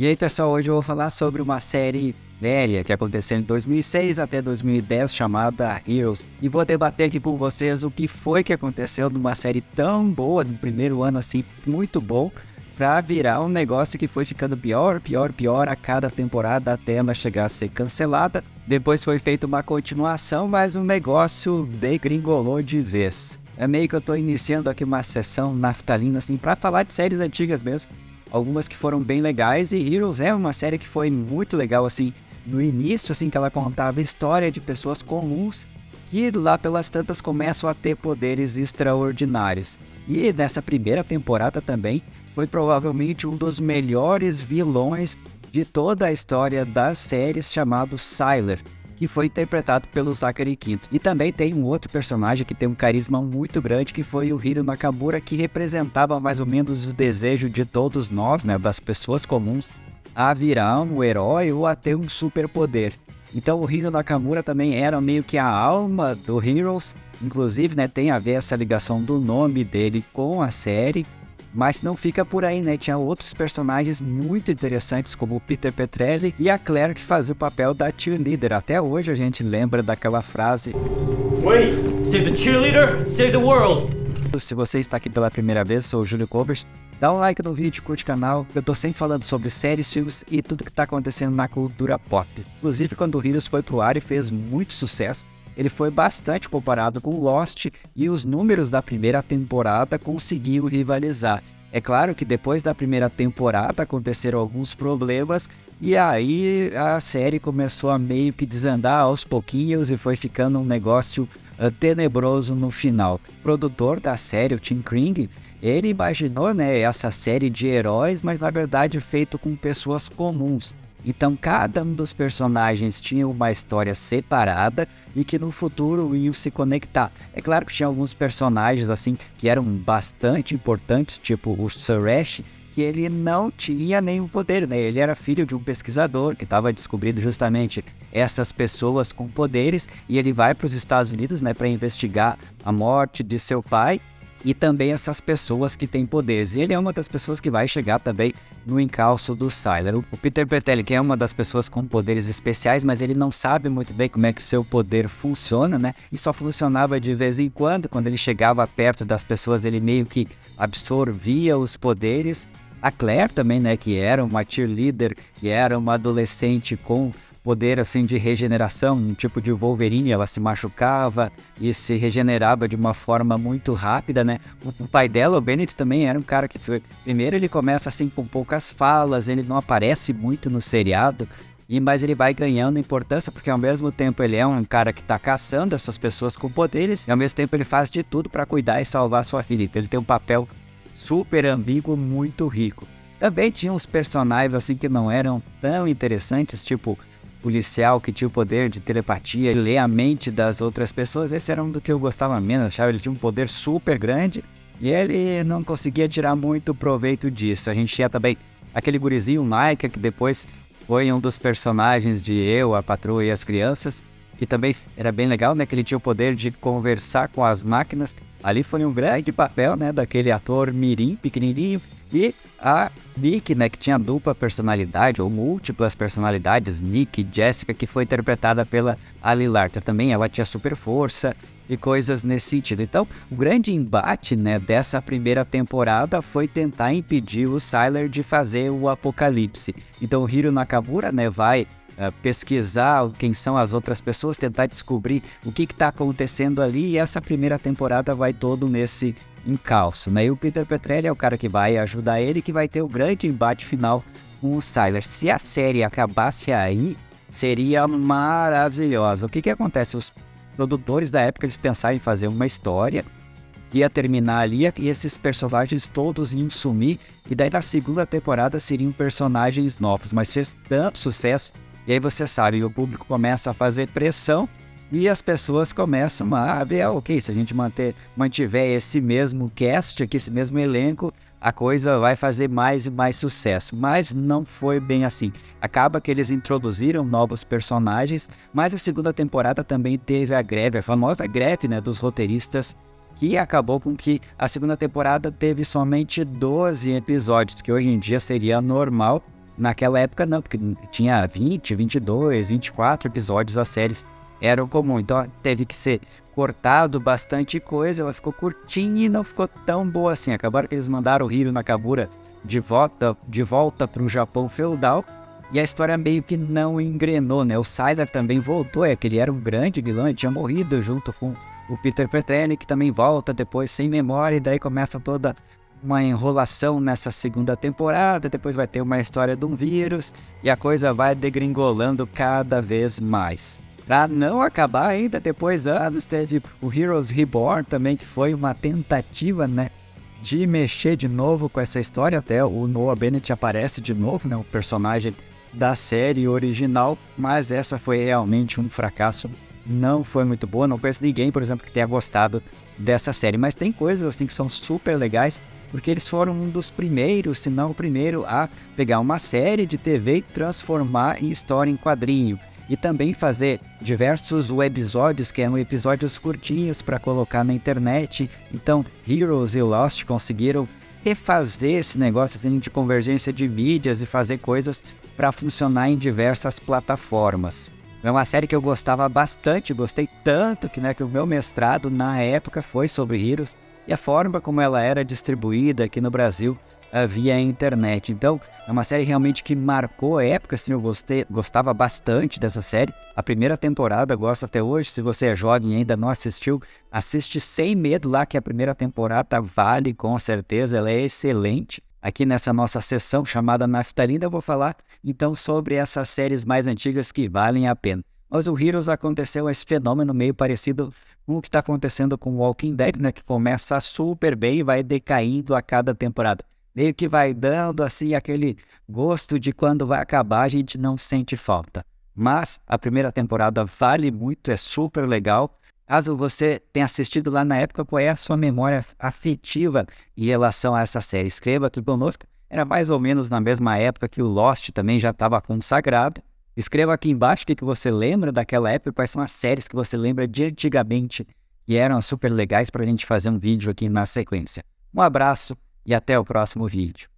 E aí, pessoal, hoje eu vou falar sobre uma série velha que aconteceu em 2006 até 2010 chamada Heroes. E vou debater aqui com vocês o que foi que aconteceu numa série tão boa, no primeiro ano assim, muito bom, pra virar um negócio que foi ficando pior, pior, pior a cada temporada até ela chegar a ser cancelada. Depois foi feita uma continuação, mas o negócio degringolou de vez. É meio que eu tô iniciando aqui uma sessão naftalina assim pra falar de séries antigas mesmo. Algumas que foram bem legais, e Heroes é uma série que foi muito legal, assim, no início, assim, que ela contava a história de pessoas comuns que lá pelas tantas começam a ter poderes extraordinários. E nessa primeira temporada também foi provavelmente um dos melhores vilões de toda a história das séries, chamado Sylar, que foi interpretado pelo Zachary Quinto. E também tem um outro personagem que tem um carisma muito grande, que foi o Hiro Nakamura, que representava mais ou menos o desejo de todos nós, né, das pessoas comuns, a virar um herói ou a ter um superpoder. Então o Hiro Nakamura também era meio que a alma do Heroes, inclusive, né, tem a ver essa ligação do nome dele com a série. Mas não fica por aí, né? Tinha outros personagens muito interessantes, como o Peter Petrelli e a Claire, que fazia o papel da cheerleader. Até hoje a gente lembra daquela frase: Wait! Save the cheerleader, save the world! Se você está aqui pela primeira vez, sou o Júlio Covers. Dá um like no vídeo, curte o canal. Eu tô sempre falando sobre séries, filmes e tudo que tá acontecendo na cultura pop. Inclusive, quando o Heroes foi pro ar e fez muito sucesso, ele foi bastante comparado com Lost, e os números da primeira temporada conseguiram rivalizar. É claro que depois da primeira temporada aconteceram alguns problemas, e aí a série começou a meio que desandar aos pouquinhos e foi ficando um negócio tenebroso no final. O produtor da série, o Tim Kring, ele imaginou, né, essa série de heróis, mas na verdade feito com pessoas comuns. Então cada um dos personagens tinha uma história separada e que no futuro iam se conectar. É claro que tinha alguns personagens assim que eram bastante importantes, tipo o Suresh, que ele não tinha nenhum poder, né? Ele era filho de um pesquisador que estava descobrindo justamente essas pessoas com poderes, e ele vai para os Estados Unidos, né, para investigar a morte de seu pai e também essas pessoas que têm poderes. E ele é uma das pessoas que vai chegar também no encalço do Sylar. O Peter Petrelli, que é uma das pessoas com poderes especiais, mas ele não sabe muito bem como é que o seu poder funciona, né? E só funcionava de vez em quando ele chegava perto das pessoas, ele meio que absorvia os poderes. A Claire também, né, que era uma cheerleader, que era uma adolescente com poder assim de regeneração, um tipo de Wolverine. Ela se machucava e se regenerava de uma forma muito rápida, né? O pai dela, o Bennett, também era um cara que primeiro ele começa assim com poucas falas, ele não aparece muito no seriado, mas ele vai ganhando importância porque ao mesmo tempo ele é um cara que está caçando essas pessoas com poderes e ao mesmo tempo ele faz de tudo para cuidar e salvar sua filha. Então ele tem um papel super ambíguo, muito rico. Também tinha uns personagens assim que não eram tão interessantes, tipo policial que tinha o poder de telepatia e ler a mente das outras pessoas. Esse era um do que eu gostava menos, achava. Ele tinha um poder super grande e ele não conseguia tirar muito proveito disso. A gente tinha também aquele gurizinho, o Naika, que depois foi um dos personagens de Eu, a Patroa e as Crianças, que também era bem legal, né, que ele tinha o poder de conversar com as máquinas. Ali foi um grande papel, né, daquele ator mirim, pequenininho. E a Nick, né, que tinha dupla personalidade, ou múltiplas personalidades, Nick e Jessica, que foi interpretada pela Ali Larter também. Ela tinha super força e coisas nesse sentido. Então, o grande embate, né, dessa primeira temporada foi tentar impedir o Sylar de fazer o apocalipse. Então, o Hiro Nakamura, né, vai pesquisar quem são as outras pessoas, tentar descobrir o que está acontecendo ali, e essa primeira temporada vai todo nesse encalço, né? E o Peter Petrelli é o cara que vai ajudar ele, que vai ter o grande embate final com o Sylar. Se a série acabasse aí, seria maravilhosa. O que acontece? Os produtores da época, eles pensaram em fazer uma história que ia terminar ali e esses personagens todos iam sumir, e daí na segunda temporada seriam personagens novos, mas fez tanto sucesso. E aí você sabe, o público começa a fazer pressão e as pessoas começam a ver, ok, se a gente mantiver esse mesmo cast aqui, esse mesmo elenco, a coisa vai fazer mais e mais sucesso. Mas não foi bem assim. Acaba que eles introduziram novos personagens, mas a segunda temporada também teve a greve, a famosa greve, né, dos roteiristas, que acabou com que a segunda temporada teve somente 12 episódios, que hoje em dia seria normal. Naquela época não, porque tinha 20, 22, 24 episódios, as séries eram comum. Então teve que ser cortado bastante coisa, ela ficou curtinha e não ficou tão boa assim. Acabaram que eles mandaram o Hiro Nakamura de volta para o Japão feudal, e a história meio que não engrenou, né? O Sylar também voltou, que ele era um grande vilão, ele tinha morrido junto com o Peter Petrelli, que também volta depois sem memória, e daí começa toda uma enrolação nessa segunda temporada, depois vai ter uma história de um vírus, e a coisa vai degringolando cada vez mais. Pra não acabar ainda, depois anos, teve o Heroes Reborn também, que foi uma tentativa, né, de mexer de novo com essa história. Até o Noah Bennett aparece de novo, né, o personagem da série original, mas essa foi realmente um fracasso, não foi muito boa. Não conheço ninguém, por exemplo, que tenha gostado dessa série, mas tem coisas assim que são super legais, porque eles foram um dos primeiros, se não o primeiro, a pegar uma série de TV e transformar em história em quadrinho. E também fazer diversos webisódios, que eram episódios curtinhos para colocar na internet. Então, Heroes e Lost conseguiram refazer esse negócio assim, de convergência de mídias e fazer coisas para funcionar em diversas plataformas. É uma série que eu gostava bastante, gostei tanto que, que o meu mestrado na época foi sobre Heroes, e a forma como ela era distribuída aqui no Brasil via internet. Então, é uma série realmente que marcou a época, assim, eu gostava bastante dessa série. A primeira temporada, gosto até hoje. Se você é jovem e ainda não assistiu, assiste sem medo lá, que a primeira temporada vale com certeza, ela é excelente. Aqui nessa nossa sessão chamada Naftalina, eu vou falar então sobre essas séries mais antigas que valem a pena. Mas o Heroes aconteceu esse fenômeno meio parecido com o que está acontecendo com o Walking Dead, né, que começa super bem e vai decaindo a cada temporada. Meio que vai dando assim aquele gosto de quando vai acabar a gente não sente falta. Mas a primeira temporada vale muito, é super legal. Caso você tenha assistido lá na época, qual é a sua memória afetiva em relação a essa série? Escreva aqui conosco. Era mais ou menos na mesma época que o Lost também já estava consagrado. Escreva aqui embaixo o que você lembra daquela época, quais são as séries que você lembra de antigamente e eram super legais para a gente fazer um vídeo aqui na sequência. Um abraço e até o próximo vídeo.